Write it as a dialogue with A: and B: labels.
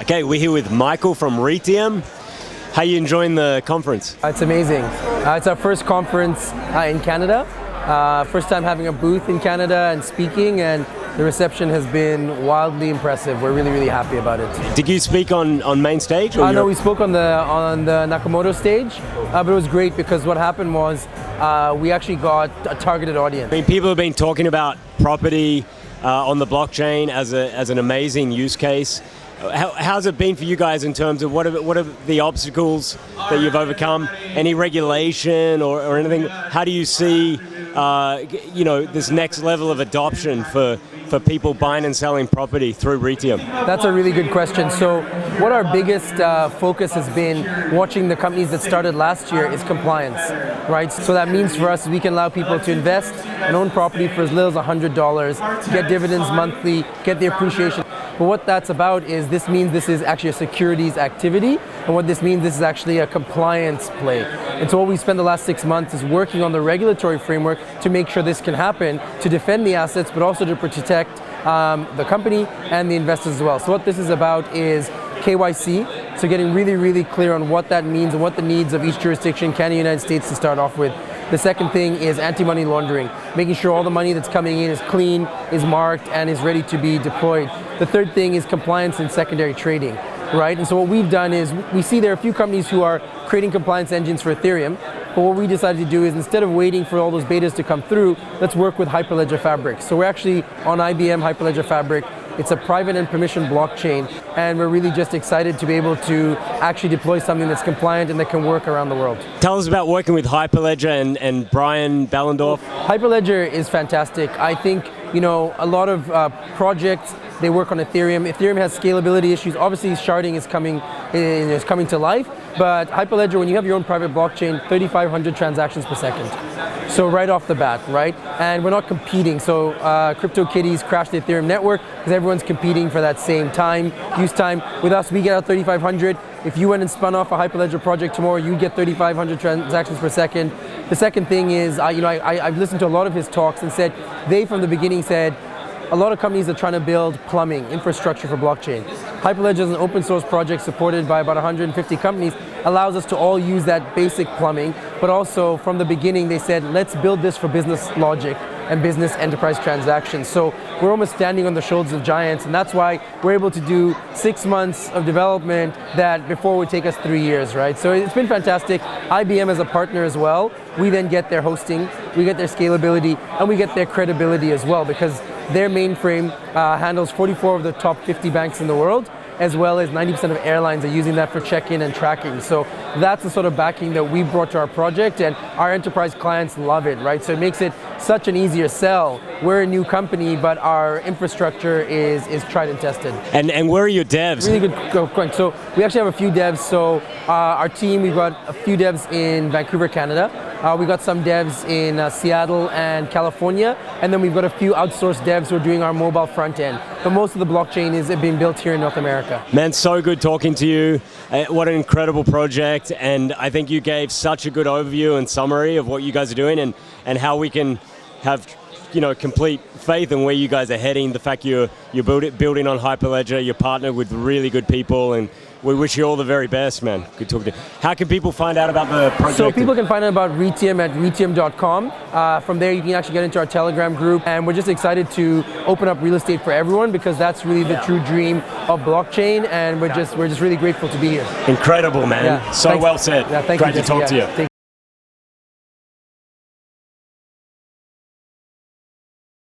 A: Okay, we're here with Michael from REITIUM. How are you enjoying the conference?
B: It's amazing. It's our first conference in Canada. First time having a booth in Canada and speaking, and the reception has been wildly impressive. We're really, really happy about it.
A: Did you speak on main stage? Or
B: no, we spoke on the Nakamoto stage, but it was great because what happened was we actually got a targeted audience.
A: I mean, people have been talking about property on the blockchain as an amazing use case. How's it been for you guys in terms of what are the obstacles that you've overcome? Any regulation or anything? How do you see this next level of adoption for people buying and selling property through REITIUM?
B: That's a really good question. So what our biggest focus has been watching the companies that started last year is compliance, right? So that means for us, we can allow people to invest and own property for as little as $100, get dividends monthly, get the appreciation. But what that's about is this means this is actually a securities activity, and what this means, this is actually a compliance play. And so what we spent the last 6 months is working on the regulatory framework to make sure this can happen, to defend the assets, but also to protect the company and the investors as well. So what this is about is KYC, so getting really, really clear on what that means and what the needs of each jurisdiction can in the United States to start off with. The second thing is anti-money laundering, making sure all the money that's coming in is clean, is marked, and is ready to be deployed. The third thing is compliance in secondary trading, right? And so what we've done is we see there are a few companies who are creating compliance engines for Ethereum, but what we decided to do is instead of waiting for all those betas to come through, let's work with Hyperledger Fabric. So we're actually on IBM Hyperledger Fabric. It's a private and permissioned blockchain, and we're really just excited to be able to actually deploy something that's compliant and that can work around the world.
A: Tell us about working with Hyperledger and Brian Ballendorf.
B: Hyperledger is fantastic. I think, a lot of projects, they work on Ethereum. Ethereum has scalability issues. Obviously, sharding is coming to life, but Hyperledger, when you have your own private blockchain, 3,500 transactions per second. So right off the bat, right? And we're not competing. So CryptoKitties crashed the Ethereum network because everyone's competing for that same use time. With us, we get out 3,500. If you went and spun off a Hyperledger project tomorrow, you'd get 3,500 transactions per second. The second thing is, I've listened to a lot of his talks and said, they from the beginning said, a lot of companies are trying to build plumbing, infrastructure for blockchain. Hyperledger is an open source project supported by about 150 companies, allows us to all use that basic plumbing, but also from the beginning they said, let's build this for business logic and business enterprise transactions. So we're almost standing on the shoulders of giants, and that's why we're able to do 6 months of development that before would take us 3 years, right? So it's been fantastic. IBM as a partner as well. We then get their hosting, we get their scalability, and we get their credibility as well, because their mainframe handles 44 of the top 50 banks in the world, as well as 90% of airlines are using that for check-in and tracking. So that's the sort of backing that we brought to our project, and our enterprise clients love it, right? So it makes it such an easier sell. We're a new company, but our infrastructure is tried and tested.
A: And where are your devs?
B: Really good point. So we actually have a few devs. So our team, we've got a few devs in Vancouver, Canada. We got some devs in Seattle and California, and then we've got a few outsourced devs who are doing our mobile front end. But most of the blockchain is being built here in North America.
A: Man, so good talking to you. What an incredible project, and I think you gave such a good overview and summary of what you guys are doing and how we can have complete faith in where you guys are heading. The fact you're building on Hyperledger, you're partnered with really good people, and we wish you all the very best, man. Good talking to you. How can people find out about the project?
B: So people can find out about REITIUM at REITIUM.com. From there, you can actually get into our Telegram group, and we're just excited to open up real estate for everyone, because that's really the true dream of blockchain, and we're just really grateful to be here.
A: Incredible, man.
B: Yeah,
A: so
B: thanks.
A: well said.
B: Yeah, thank
A: Great
B: you,
A: to talk to you.